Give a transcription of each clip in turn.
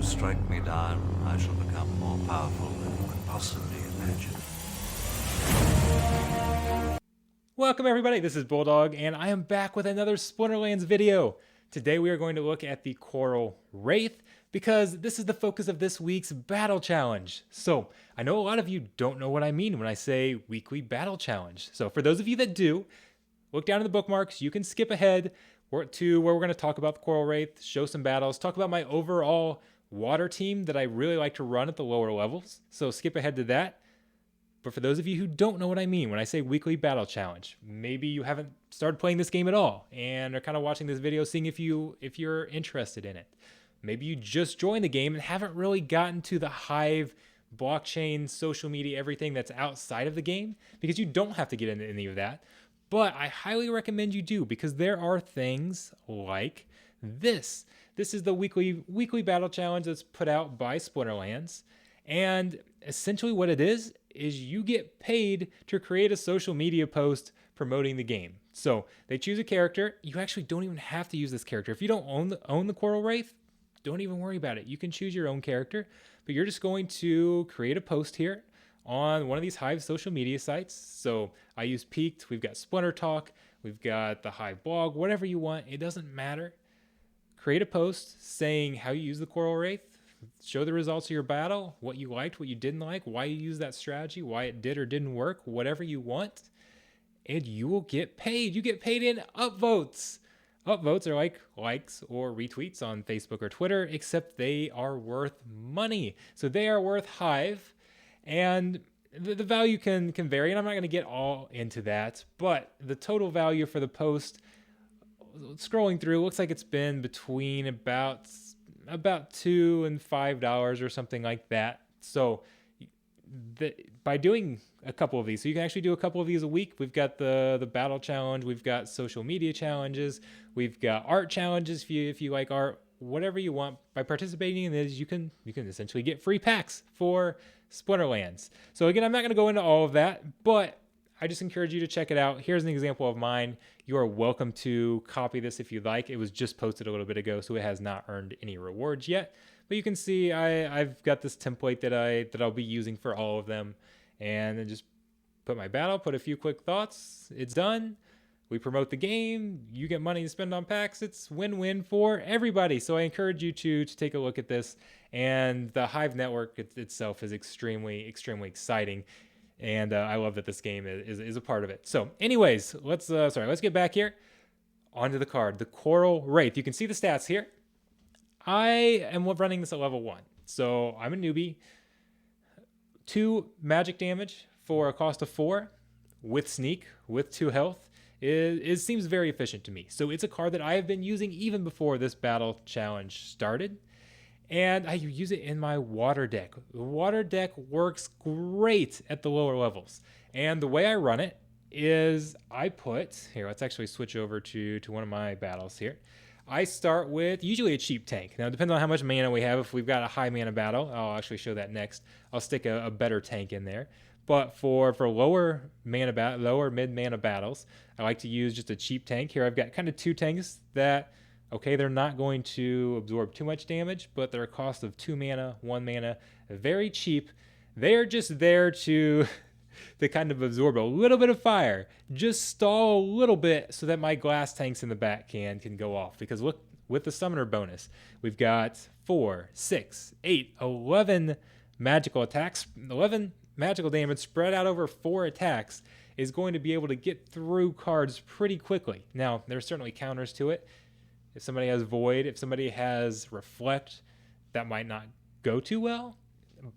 you strike me down, I shall become more powerful than you could possibly imagine. Welcome everybody, this is Bulldog, and I am back with another Splinterlands video. Today we are going to look at the Coral Wraith, because this is the focus of this week's battle challenge. So, I know a lot of you don't know what I mean when I say weekly battle challenge. So for those of you that do, look down in the bookmarks, you can skip ahead to where we're going to talk about the Coral Wraith, show some battles, talk about my overall water team that I really like to run at the lower levels. So skip ahead to that. But for those of you who don't know what I mean when I say weekly battle challenge, maybe you haven't started playing this game at all and are kind of watching this video seeing if you're interested in it. Maybe you just joined the game and haven't really gotten to the Hive, blockchain, social media, everything that's outside of the game, because you don't have to get into any of that. But I highly recommend you do, because there are things like this. This is the weekly battle challenge that's put out by Splinterlands. And essentially what it is you get paid to create a social media post promoting the game. So they choose a character. You actually don't even have to use this character. If you don't own the Coral Wraith, don't even worry about it. You can choose your own character, but you're just going to create a post here on one of these Hive social media sites. So I use Peaked, we've got Splinter Talk, we've got the Hive blog, whatever you want, it doesn't matter. Create a post saying how you use the Coral Wraith, show the results of your battle, what you liked, what you didn't like, why you used that strategy, why it did or didn't work, whatever you want, and you will get paid. You get paid in upvotes. Upvotes are like likes or retweets on Facebook or Twitter, except they are worth money. So they are worth Hive, and the value can vary, and I'm not going to get all into that, but the total value for the post, scrolling through, looks like it's been between about $2 and $5 or something like that. So by doing a couple of these, so you can actually do a couple of these a week. We've got the battle challenge, we've got social media challenges, we've got art challenges if you like art, whatever you want. By participating in these, you can essentially get free packs for Splinterlands. So again, I'm not going to go into all of that, but I just encourage you to check it out. Here's an example of mine. You are welcome to copy this if you'd like. It was just posted a little bit ago, so it has not earned any rewards yet. But you can see I've got this template that I'll be using for all of them. And then just put my battle, put a few quick thoughts. It's done. We promote the game. You get money to spend on packs. It's win-win for everybody. So I encourage you to take a look at this. And the Hive network itself is extremely, extremely exciting. And I love that this game is a part of it. So anyways, let's get back here onto the card. The Coral Wraith. You can see the stats here. I am running this at level 1. So I'm a newbie. 2 magic damage for a cost of 4 with sneak, with 2 health. It seems very efficient to me. So it's a card that I have been using even before this battle challenge started. And I use it in my water deck. The water deck works great at the lower levels. And the way I run it is let's actually switch over to one of my battles here. I start with usually a cheap tank. Now, it depends on how much mana we have. If we've got a high mana battle, I'll actually show that next. I'll stick a better tank in there. But for lower mid mana battles, I like to use just a cheap tank. Here I've got kind of 2 tanks that, okay, they're not going to absorb too much damage, but they're a cost of 2 mana, 1 mana, very cheap. They're just there to kind of absorb a little bit of fire, just stall a little bit so that my glass tanks in the back can go off. Because look, with the summoner bonus, we've got 4, 6, 8, 11 magical attacks, 11 magical damage spread out over 4 attacks is going to be able to get through cards pretty quickly. Now, there's certainly counters to it. If somebody has Void, if somebody has Reflect, that might not go too well.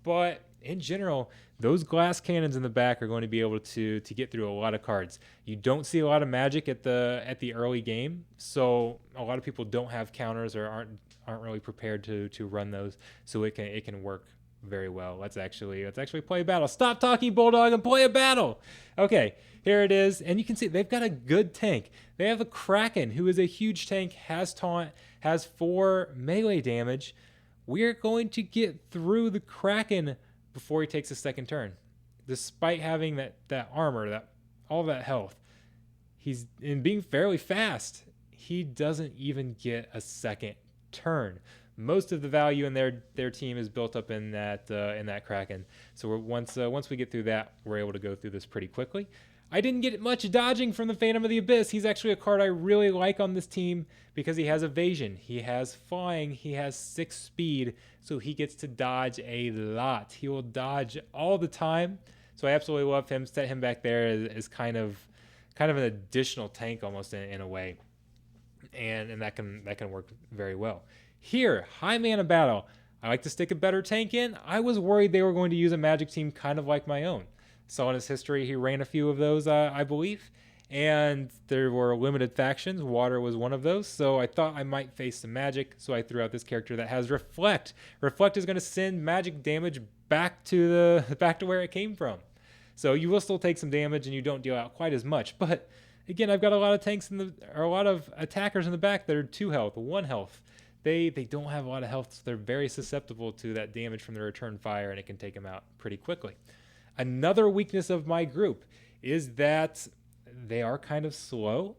But in general, those glass cannons in the back are going to be able to get through a lot of cards. You don't see a lot of magic at the early game, so a lot of people don't have counters or aren't really prepared to run those. So it can work very well. Let's actually play a battle. Stop talking, Bulldog, and play a battle. Okay, here it is, and you can see they've got a good tank. They have a Kraken, who is a huge tank, has taunt, has 4 melee damage. We're going to get through the Kraken before he takes a second turn. Despite having that armor, all that health, he's in being fairly fast. He doesn't even get a second turn. most of the value in their team is built up in that Kraken. So once we get through that, we're able to go through this pretty quickly. I didn't get much dodging from the Phantom of the Abyss. He's actually a card I really like on this team because he has evasion, he has flying, he has 6 speed, so he gets to dodge a lot. He will dodge all the time. So I absolutely love him. Set him back there as kind of an additional tank almost in a way. And that can work very well. Here, high mana battle. I like to stick a better tank in. I was worried they were going to use a Magic team kind of like my own. Saw in his history he ran a few of those, I believe, and there were limited factions. Water was one of those, so I thought I might face some Magic, so I threw out this character that has Reflect. Reflect is going to send Magic damage back to where it came from. So you will still take some damage and you don't deal out quite as much, but again, I've got a lot of tanks or a lot of attackers in the back that are 2 health, 1 health. They don't have a lot of health, so they're very susceptible to that damage from the return fire, and it can take them out pretty quickly. Another weakness of my group is that they are kind of slow.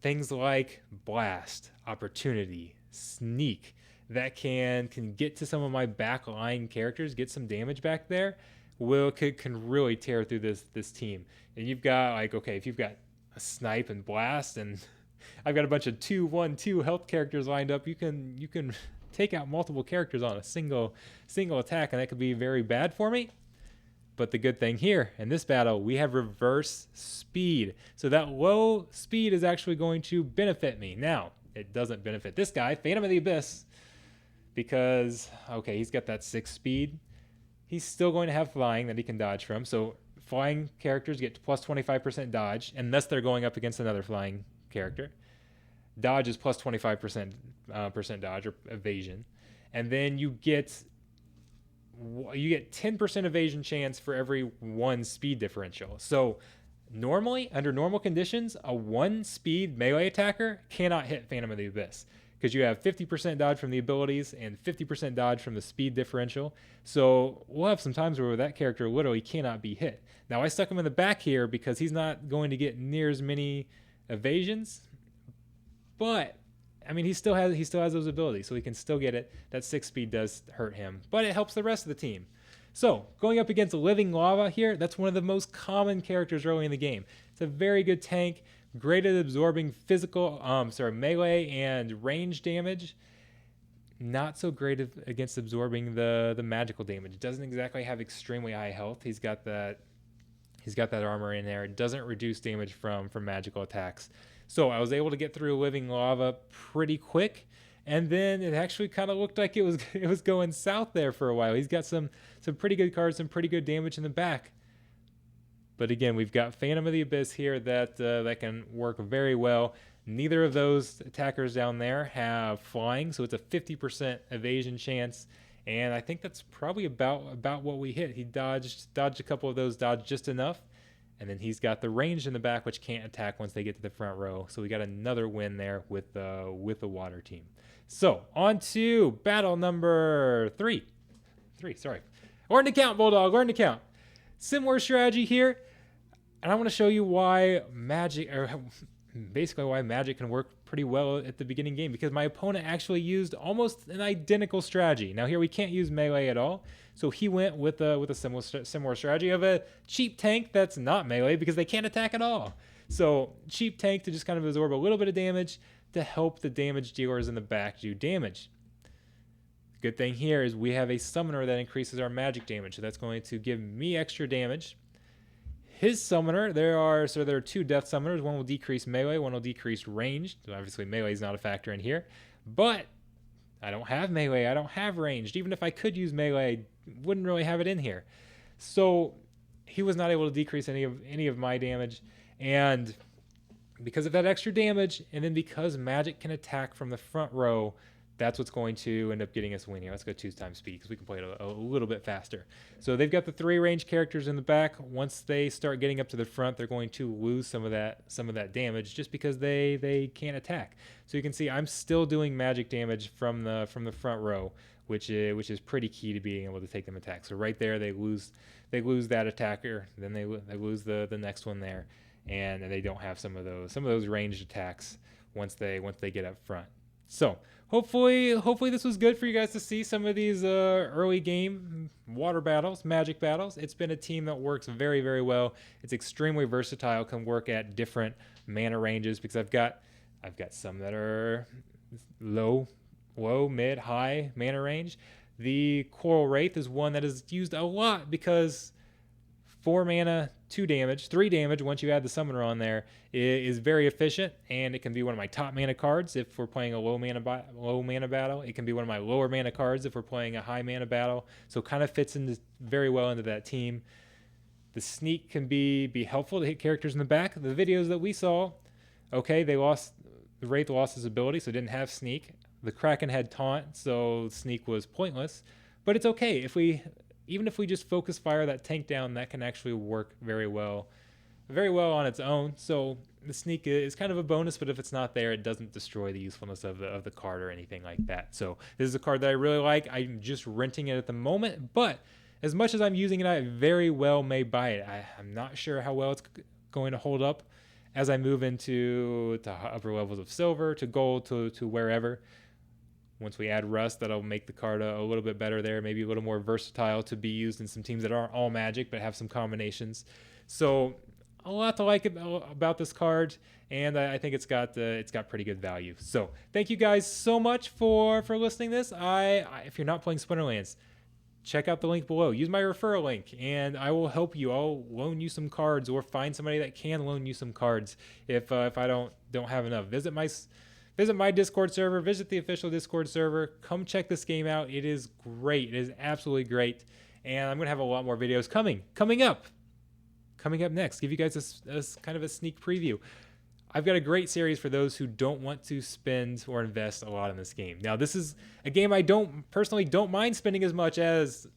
Things like Blast, Opportunity, Sneak, that can get to some of my back line characters, get some damage back there, can really tear through this team. And you've got, like, okay, if you've got a Snipe and Blast, and I've got a bunch of 2/1/2 health characters lined up, you can take out multiple characters on a single attack, and that could be very bad for me. But the good thing here, in this battle, we have reverse speed. So that low speed is actually going to benefit me. Now, it doesn't benefit this guy, Phantom of the Abyss, because, okay, he's got that 6 speed. He's still going to have flying that he can dodge from. So flying characters get plus 25% dodge, unless they're going up against another flying character. Dodge is plus 25% dodge or evasion. And then you get 10% evasion chance for every 1 speed differential. So normally, under normal conditions, a 1 speed melee attacker cannot hit Phantom of the Abyss because you have 50% dodge from the abilities and 50% dodge from the speed differential. So we'll have some times where that character literally cannot be hit. Now I stuck him in the back here because he's not going to get near as many evasions, but I mean, he still has those abilities, so he can still get it. That 6 speed does hurt him, but it helps the rest of the team. So going up against Living Lava here, that's one of the most common characters early in the game. It's a very good tank, great at absorbing melee and range damage. Not so great against absorbing the magical damage. It doesn't exactly have extremely high health. He's got that armor in there. It doesn't reduce damage from magical attacks. So I was able to get through Living Lava pretty quick, and then it actually kind of looked like it was going south there for a while. He's got some pretty good cards, some pretty good damage in the back. But again, we've got Phantom of the Abyss here that can work very well. Neither of those attackers down there have flying, so it's a 50% evasion chance. And I think that's probably about what we hit. He dodged a couple of those, dodged just enough. And then he's got the range in the back, which can't attack once they get to the front row. So we got another win there with the water team. So on to battle number 3. Sorry. Learn to count, Bulldog. Learn to count. Similar strategy here. And I want to show you why Magic can work pretty well at the beginning game, because my opponent actually used almost an identical strategy. Now here we can't use melee at all, so he went with a similar strategy of a cheap tank that's not melee because they can't attack at all. So cheap tank to just kind of absorb a little bit of damage to help the damage dealers in the back do damage. Good thing here is we have a summoner that increases our magic damage, so that's going to give me extra damage. His summoner, there are 2 death summoners. One will decrease melee, one will decrease range. So obviously melee is not a factor in here. But I don't have melee, I don't have ranged. Even if I could use melee, wouldn't really have it in here. So he was not able to decrease any of my damage. And because of that extra damage, and then because magic can attack from the front row, that's what's going to end up getting us a win here. Let's go 2 times speed because we can play it a little bit faster. So they've got the 3 range characters in the back. Once they start getting up to the front, they're going to lose some of that damage just because they can't attack. So you can see I'm still doing magic damage from the front row, which is pretty key to being able to take them attack. So right there they lose that attacker, then they lose the next one there, and they don't have some of those ranged attacks once they get up front. So hopefully this was good for you guys to see some of these early game water battles, magic battles. It's been a team that works very, very well. It's extremely versatile, can work at different mana ranges because I've got some that are low, mid, high mana range. The Coral Wraith is one that is used a lot because 4 mana, 2 damage, 3 damage once you add the summoner on there is very efficient, and it can be one of my top mana cards if we're playing a low mana battle. It can be one of my lower mana cards if we're playing a high mana battle. So it kind of fits into very well into that team. The sneak can be helpful to hit characters in the back. The videos that we saw, okay, the Wraith lost his ability, so it didn't have sneak. The Kraken had taunt, so sneak was pointless. But it's okay even if we just focus fire that tank down, that can actually work very well on its own. So the sneak is kind of a bonus, but if it's not there, it doesn't destroy the usefulness of the card or anything like that. So this is a card that I really like. I'm just renting it at the moment, but as much as I'm using it, I very well may buy it. I'm not sure how well it's going to hold up as I move into upper levels of silver, to gold, to wherever. Once we add rust, that'll make the card a little bit better there, maybe a little more versatile to be used in some teams that aren't all magic but have some combinations. So a lot to like about this card, and I think it's got pretty good value. So thank you guys so much for listening to this. If you're not playing Splinterlands, check out the link below. Use my referral link, and I will help you. I'll loan you some cards, or find somebody that can loan you some cards if I don't have enough. Visit my Discord server, visit the official Discord server. Come check this game out. It is great. It is absolutely great. And I'm going to have a lot more videos coming up next. Give you guys a kind of a sneak preview. I've got a great series for those who don't want to spend or invest a lot in this game. Now, this is a game I personally don't mind spending as much as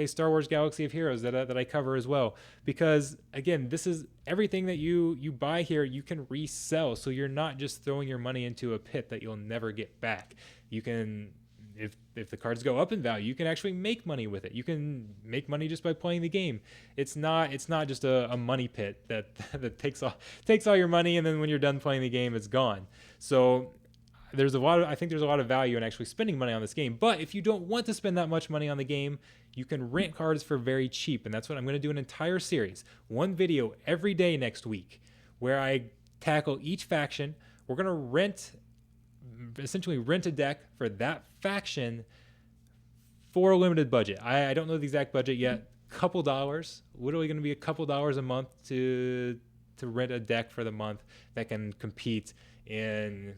Star Wars Galaxy of Heroes that I cover as well, because again, this is everything that you buy here you can resell, so you're not just throwing your money into a pit that you'll never get back. You can, if the cards go up in value, you can actually make money with it. You can make money just by playing the game. It's not just a money pit that takes all your money, and then when you're done playing the game, it's gone. So I think there's a lot of value in actually spending money on this game. But if you don't want to spend that much money on the game, you can rent cards for very cheap. And that's what I'm going to do, an entire series, one video every day next week, where I tackle each faction. We're going to essentially rent a deck for that faction for a limited budget. I don't know the exact budget yet. Couple dollars, literally going to be a couple dollars a month to rent a deck for the month that can compete in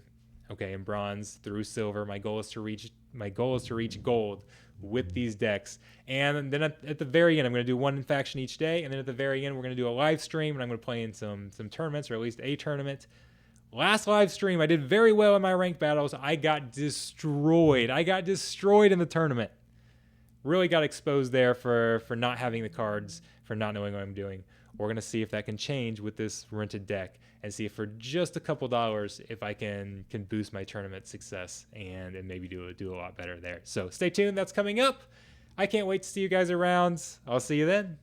bronze through silver. My goal is to reach gold with these decks. And then at the very end, I'm going to do one faction each day. And then at the very end, we're going to do a live stream, and I'm going to play in some tournaments, or at least a tournament. Last live stream, I did very well in my ranked battles. I got destroyed in the tournament. Really got exposed there for not having the cards, for not knowing what I'm doing. We're going to see if that can change with this rented deck, and see if for just a couple dollars, if I can boost my tournament success and maybe do a lot better there. So stay tuned. That's coming up. I can't wait to see you guys around. I'll see you then.